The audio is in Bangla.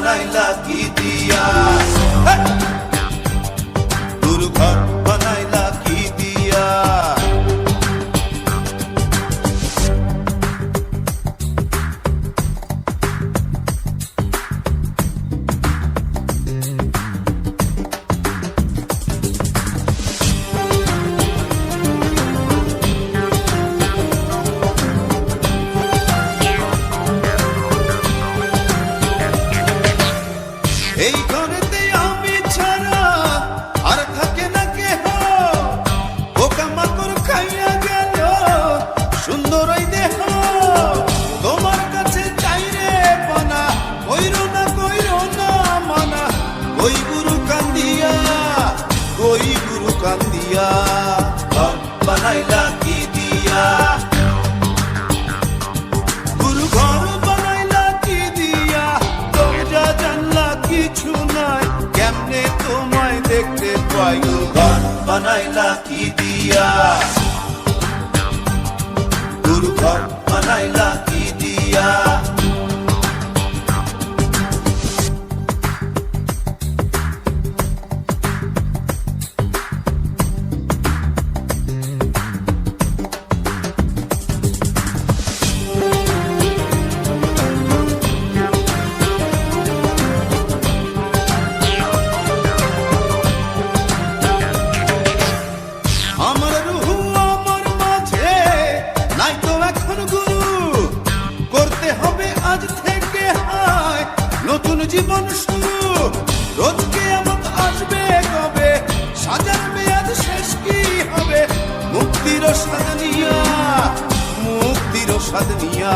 বানাইলা কি দিয়া, গুরু ঘর বানাইলা কি দিয়া। এই ঘরেতে আমি ছাড়া আর থাকে না কেহ, পোকামাকড় খাইয়া গেল সুন্দর ওই দেহ। তোমার কাছে চাই রে পানা, কইরো না মানা, ওই গুরু কান্দিয়া, ওই গুরু কান্দিয়া। ঘর বানাইলা কি দিয়া, গুরু ঘর বানাইলা কি দিয়া। দরজা জানলা কিছু নাই, কেমনে তোমায় দেখতে পাই। ঘর বানাইলা কি দিয়া, গুরু ঘর বানাইলা কি দিয়া। আমার রুহু আমার মাঝে নাই তো এখন গুরু, করতে হবে আজ থেকে হায় নতুন জীবন শুরু। রোজ কিয়ামত আসবে কবে, সাজার মেয়াদ শেষ কি হবে। মুক্তির স্বাদ নিয়া, মুক্তির স্বাদ নিয়া।